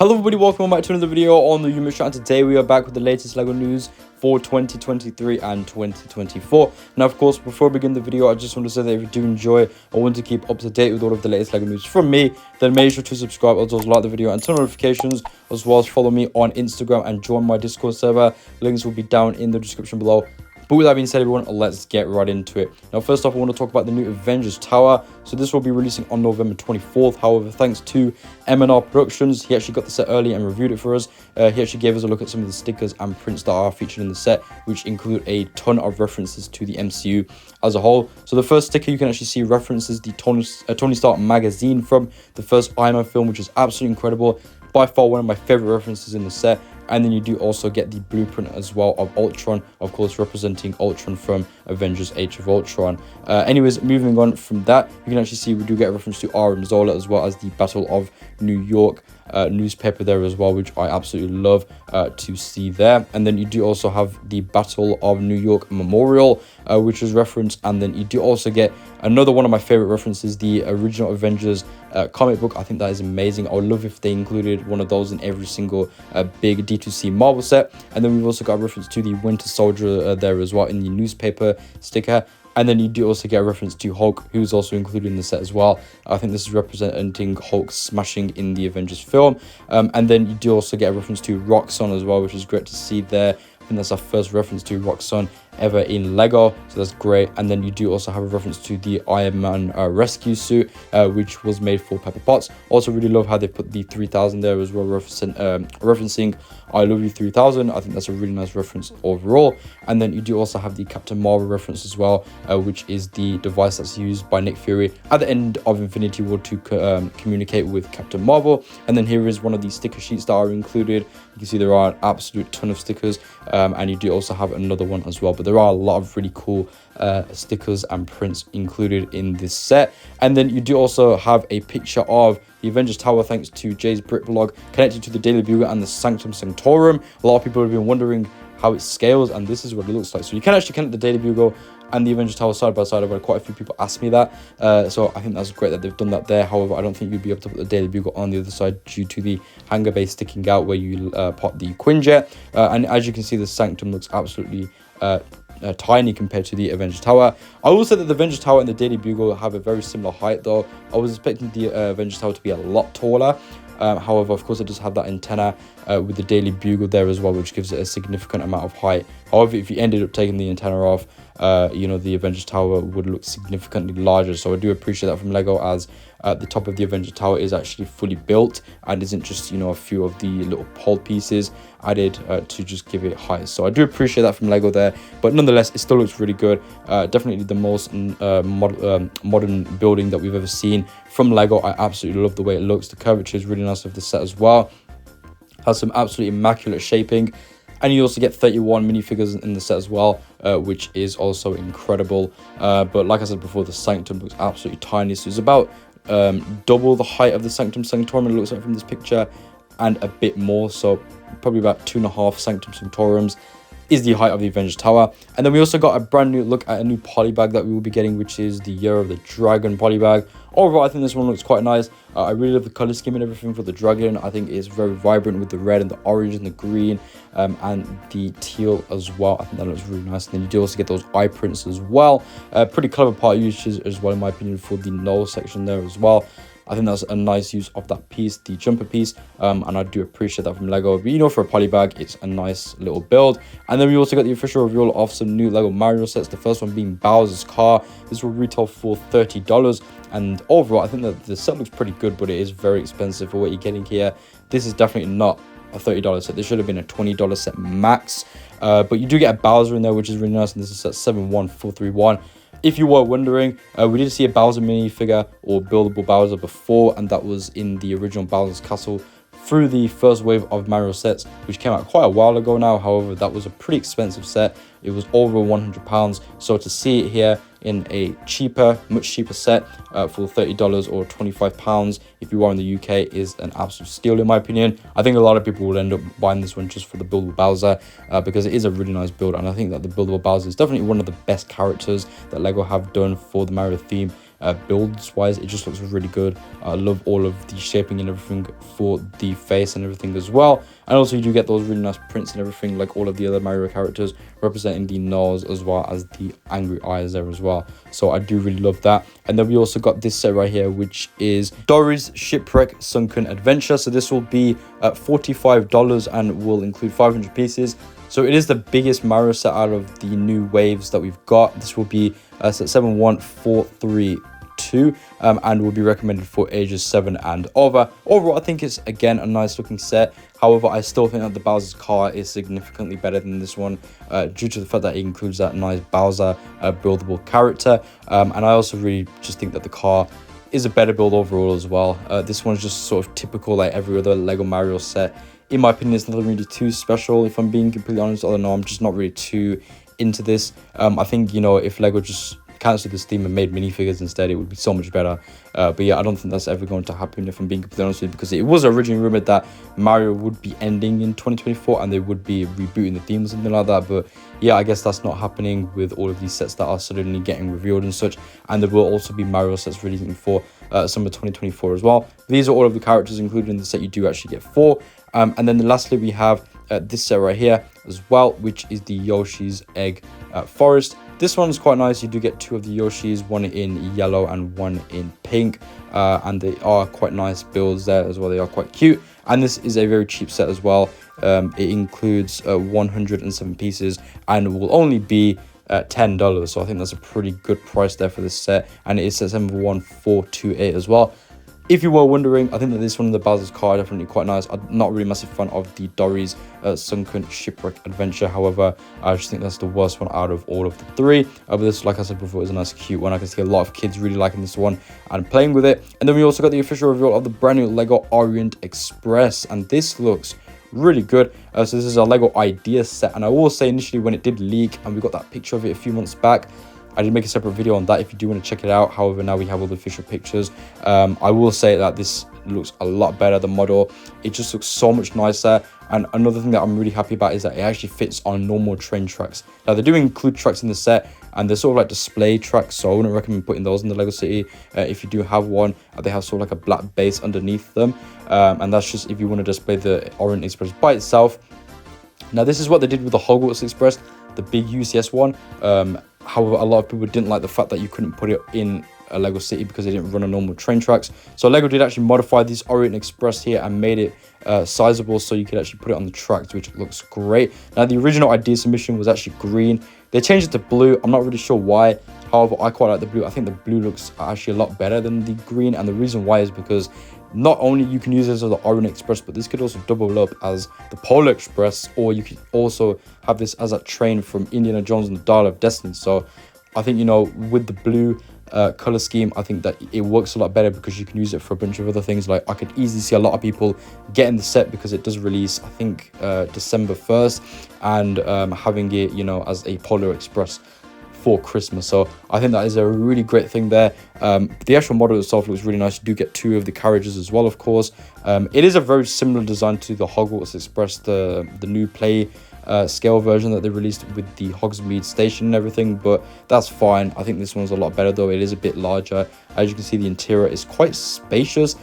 Hello everybody, welcome back to another video on the Humor Chat. Today we are back with the latest LEGO news for 2023 and 2024. Now of course, before I begin the video, I just want to say that if you do enjoy or want to keep up to date with all of the latest LEGO news from me, then make sure to subscribe, as well as like the video and turn on notifications, as well as follow me on Instagram and join my Discord server. Links will be down in the description below. But with that being said, everyone, let's get right into it. Now, first off, I want to talk about the new Avengers Tower. So this will be releasing on November 24th. However, thanks to M&R Productions, he actually got the set early and reviewed it for us. He actually gave us a look at some of the stickers and prints that are featured in the set, which include a ton of references to the MCU as a whole. So the first sticker you can actually see references the Tony Stark magazine from the first Iron Man film, which is absolutely incredible. By far one of my favorite references in the set. And then you do also get the blueprint as well of Ultron, of course representing Ultron from Avengers Age of Ultron. Anyways, moving on from that, you can actually see we do get a reference to R and Zola, as well as the Battle of New York newspaper there as well, which I absolutely love to see there. And then you do also have the Battle of New York Memorial, which is referenced. And then you do also get another one of my favorite references, the original Avengers comic book. I think that is amazing. I would love if they included one of those in every single big D2C Marvel set. And then we've also got a reference to the Winter Soldier there as well in the newspaper sticker. And then you do also get a reference to Hulk, who's also included in the set as well. I think this is representing Hulk smashing in the Avengers film. And then you do also get a reference to Roxxon as well, which is great to see there. I think that's our first reference to Roxxon ever in LEGO, so that's great. And then you do also have a reference to the Iron Man rescue suit, which was made for Pepper Potts. Also really love how they put the 3000 there as well, referencing I Love You 3000. I think that's a really nice reference overall. And then you do also have the Captain Marvel reference as well, which is the device that's used by Nick Fury at the end of Infinity War to communicate with Captain Marvel. And then here is one of the sticker sheets that are included. You can see there are an absolute ton of stickers, and you do also have another one as well. But there are a lot of really cool stickers and prints included in this set. And then you do also have a picture of the Avengers Tower, thanks to Jay's Brit blog, connected to the Daily Bugle and the Sanctorum. A lot of people have been wondering how it scales, and this is what it looks like. So you can actually connect the Daily Bugle and the Avengers Tower side by side. I've had quite a few people ask me that, so I think that's great that they've done that there. However, I don't think you'd be able to put the Daily Bugle on the other side due to the hanger base sticking out where you pop the Quinjet. And as you can see, the Sanctum looks absolutely tiny compared to the Avengers Tower. I will say that the Avengers Tower and the Daily Bugle have a very similar height, though. I was expecting the Avengers Tower to be a lot taller. However, of course, it does have that antenna with the Daily Bugle there as well, which gives it a significant amount of height. However, if you ended up taking the antenna off, you know, the Avengers Tower would look significantly larger. So I do appreciate that from LEGO, as the top of the Avengers Tower is actually fully built and isn't just, you know, a few of the little pole pieces added to just give it height. So I do appreciate that from LEGO there, but nonetheless, it still looks really good. Definitely the most modern building that we've ever seen from LEGO. I absolutely love the way it looks. The curvature is really nice of the set as well. Has some absolutely immaculate shaping. And you also get 31 minifigures in the set as well, which is also incredible. But like I said before, the Sanctum looks absolutely tiny. So it's about double the height of the Sanctorum, it looks like from this picture, and a bit more. So probably about 2.5 Sanctorums is the height of the Avengers Tower. And then we also got a brand new look at a new polybag that we will be getting, which is the Year of the Dragon polybag. Overall, I think this one looks quite nice. I really love the color scheme and everything for the dragon. I think it's very vibrant with the red and the orange and the green, and the teal as well. I think that looks really nice. And then you do also get those eye prints as well. Pretty clever part usage as well, in my opinion, for the nose section there as well. I think that's a nice use of that piece, the jumper piece, and I do appreciate that from LEGO. But you know, for a polybag, it's a nice little build. And then we also got the official reveal of some new LEGO Mario sets. The first one being Bowser's car. This will retail for $30. And overall, I think that the set looks pretty good, but it is very expensive for what you're getting here. This is definitely not a $30 set. This should have been a $20 set max. But you do get a Bowser in there, which is really nice. And this is set 71431. If you were wondering, we did see a Bowser minifigure or buildable Bowser before, and that was in the original Bowser's Castle through the first wave of Mario sets, which came out quite a while ago now. However, that was a pretty expensive set. It was over £100. So to see it here in a cheaper, much cheaper set for $30 or £25 if you are in the UK is an absolute steal, in my opinion. I think a lot of people will end up buying this one just for the buildable Bowser, because it is a really nice build, and I think that the buildable Bowser is definitely one of the best characters that LEGO have done for the Mario theme. builds wise. It just looks really good. I love all of the shaping and everything for the face and everything as well. And also you do get those really nice prints and everything, like all of the other Mario characters, representing the nose as well as the angry eyes there as well. So I do really love that. And then we also got this set right here, which is Dory's Shipwreck Sunken Adventure. So this will be at $45 and will include 500 pieces. So it is the biggest Mario set out of the new waves that we've got. This will be set 71432 and will be recommended for ages 7 and over. Overall, I think it's again a nice looking set. However, I still think that the Bowser's car is significantly better than this one due to the fact that it includes that nice Bowser buildable character. And I also really just think that the car is a better build overall as well. This one's just sort of typical like every other Lego Mario set. In my opinion, it's nothing really too special, if I'm being completely honest. I don't know, I'm just not really too into this. I think, you know, if Lego just cancelled this theme and made minifigures instead, it would be so much better. But yeah, I don't think that's ever going to happen, if I'm being completely honest with you, because it was originally rumored that Mario would be ending in 2024 and they would be rebooting the theme or something like that. But yeah, I guess that's not happening with all of these sets that are suddenly getting revealed and such. And there will also be Mario sets releasing for summer 2024 as well. These are all of the characters included in the set. You do actually get 4. And then lastly, we have this set right here as well, which is the Yoshi's Egg Forest. This one's quite nice. You do get 2 of the Yoshis, one in yellow and one in pink. And they are quite nice builds there as well. They are quite cute. And this is a very cheap set as well. It includes 107 pieces and will only be $10. So I think that's a pretty good price there for this set. And it is set 71428 as well. If you were wondering, I think that this one, the Bowser's car, definitely quite nice. I'm not really a massive fan of the Dory's Sunken Shipwreck Adventure. However, I just think that's the worst one out of all of the 3. But this, like I said before, is a nice, cute one. I can see a lot of kids really liking this one and playing with it. And then we also got the official reveal of the brand new Lego Orient Express. And this looks really good. So this is a Lego idea set. And I will say initially when it did leak and we got that picture of it a few months back, I did make a separate video on that if you do want to check it out. However, now we have all the official pictures. I will say that this looks a lot better, the model. It just looks so much nicer. And another thing that I'm really happy about is that it actually fits on normal train tracks. Now, they do include tracks in the set, and they're sort of like display tracks, so I wouldn't recommend putting those in the Lego City. If you do have one, they have sort of like a black base underneath them. And that's just if you want to display the Orient Express by itself. Now, this is what they did with the Hogwarts Express, the big UCS one. However, a lot of people didn't like the fact that you couldn't put it in a Lego City because they didn't run on normal train tracks. So Lego did actually modify this Orient Express here and made it sizable, so you could actually put it on the tracks, which looks great. Now, the original idea submission was actually green. They changed it to blue. I'm not really sure why. However, I quite like the blue. I think the blue looks actually a lot better than the green, and the reason why is because not only you can use this as the Orient Express, but this could also double up as the Polar Express, or you could also have this as a train from Indiana Jones and the Dial of Destiny. So I think, you know, with the blue color scheme, I think that it works a lot better because you can use it for a bunch of other things. Like I could easily see a lot of people getting the set because it does release, I think, December 1st, and having it, you know, as a Polar Express for Christmas. So I think that is a really great thing there. The actual model itself looks really nice. You do get 2 of the carriages as well, of course. It is a very similar design to the Hogwarts Express, the new play scale version that they released with the Hogsmeade station and everything, but that's fine. I think this one's a lot better though. It is a bit larger. As you can see, the interior is quite spacious.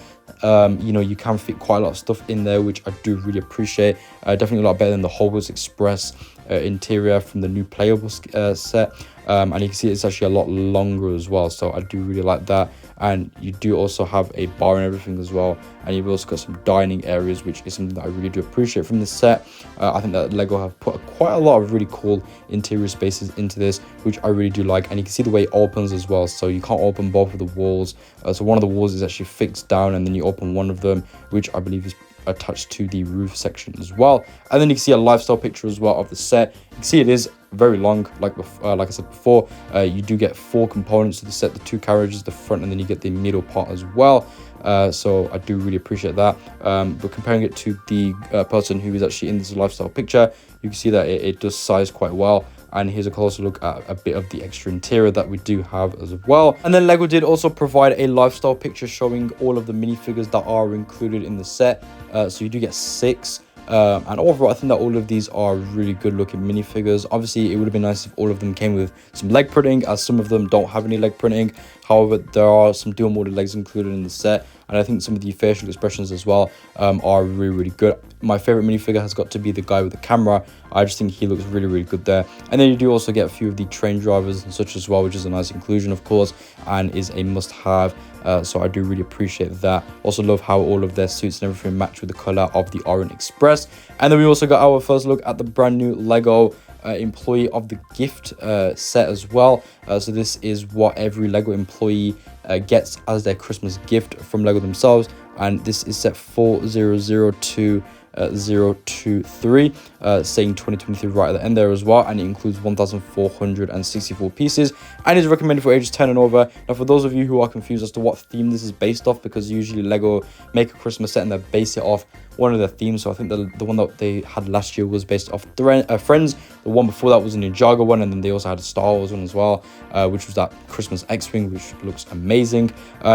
You know, you can fit quite a lot of stuff in there, which I do really appreciate. Definitely a lot better than the Hogwarts Express interior from the new playable set. And you can see it's actually a lot longer as well, so I do really like that. And you do also have a bar and everything as well, and you've also got some dining areas, which is something that I really do appreciate from this set. I think that Lego have put quite a lot of really cool interior spaces into this, which I really do like. And you can see the way it opens as well, so you can't open both of the walls. So one of the walls is actually fixed down, and then you open one of them, which I believe is attached to the roof section as well. And then you can see a lifestyle picture as well of the set. You can see it is very long, like I said before. You do get 4 components to the set: the 2 carriages, the front, and then you get the middle part as well. So I do really appreciate that. But comparing it to the person who is actually in this lifestyle picture, you can see that it does size quite well. And here's a closer look at a bit of the extra interior that we do have as well. And then Lego did also provide a lifestyle picture showing all of the minifigures that are included in the set. So you do get 6. And overall, I think that all of these are really good looking minifigures. Obviously, it would have been nice if all of them came with some leg printing, as some of them don't have any leg printing. However, there are some dual molded legs included in the set, and I think some of the facial expressions as well are really good. My favorite minifigure has got to be the guy with the camera. I just think he looks really good there. And then you do also get a few of the train drivers and such as well, which is a nice inclusion, of course, and is a must-have. So I do really appreciate that. Also love how all of their suits and everything match with the color of the Orient Express. And then we also got our first look at the brand new Lego employee of the gift set as well. So this is what every Lego employee gets as their Christmas gift from Lego themselves, and this is set 4002 023, saying 2023 right at the end there as well, and it includes 1464 pieces and is recommended for ages 10 and over. Now, for those of you who are confused as to what theme this is based off, because usually Lego make a Christmas set and they base it off one of their themes. So I think the one that they had last year was based off Friends. The one before that was a Ninjago one, and then they also had a Star Wars one as well, which was that Christmas X-Wing, which looks amazing.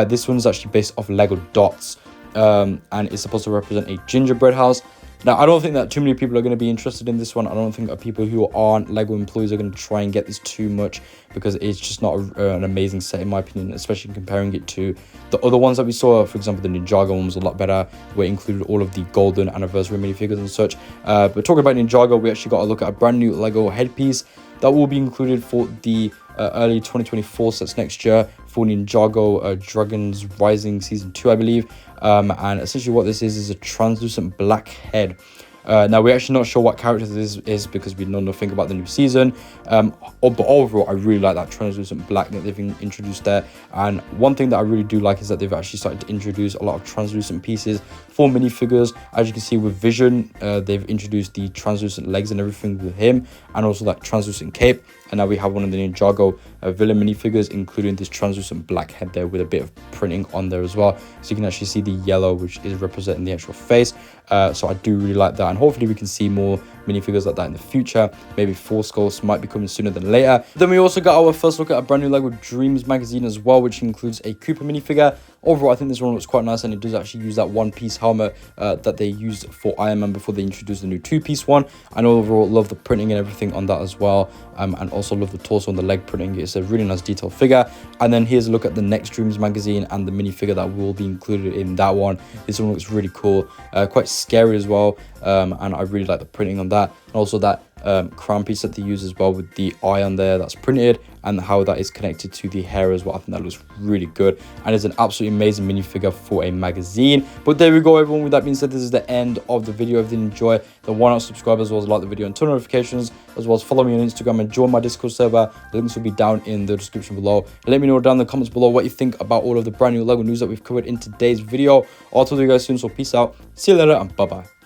This one's actually based off Lego Dots, and it's supposed to represent a gingerbread house. Now, I don't think that too many people are going to be interested in this one. I don't think that people who aren't Lego employees are going to try and get this too much, because it's just not an amazing set in my opinion, especially comparing it to the other ones that we saw. For example, the Ninjago one was a lot better, where it included all of the golden anniversary minifigures and such. But talking about Ninjago, we actually got a look at a brand new Lego headpiece that will be included for the early 2024 sets next year for Ninjago Dragons Rising Season 2, I believe. And essentially what this is a translucent black head. Now, we're actually not sure what character this is because we know nothing about the new season. But overall, I really like that translucent black that they've introduced there. And one thing that I really do like is that they've actually started to introduce a lot of translucent pieces for minifigures. As you can see with Vision, they've introduced the translucent legs and everything with him, and also that translucent cape. And now we have one of the Ninjago villain minifigures, including this translucent black head there with a bit of printing on there as well. So you can actually see the yellow, which is representing the actual face. So I do really like that, and hopefully we can see more minifigures like that in the future. Maybe Force Ghosts might be coming sooner than later. Then we also got our first look at a brand new Lego Dreamzz magazine as well, which includes a Cooper minifigure. Overall, I think this one looks quite nice, and it does actually use that one-piece helmet that they used for Iron Man before they introduced the new two-piece one. And overall, love the printing and everything on that as well, and also love the torso and the leg printing. It's a really nice detailed figure. And then here's a look at the next Dreamzz magazine and the minifigure that will be included in that one. This one looks really cool, quite scary as well, and I really like the printing on that, and also that crown piece that they use as well with the eye on there that's printed, and how that is connected to the hair as well. I think that looks really good, and it's an absolutely amazing minifigure for a magazine. But there we go, everyone. With that being said, this is the end of the video. If you did enjoy, then why not subscribe, as well as like the video and turn notifications, as well as follow me on Instagram and join my Discord server. The links will be down in the description below. And let me know down in the comments below what you think about all of the brand new Lego news that we've covered in today's video. I'll talk to you guys soon, so peace out, see you later, and bye bye.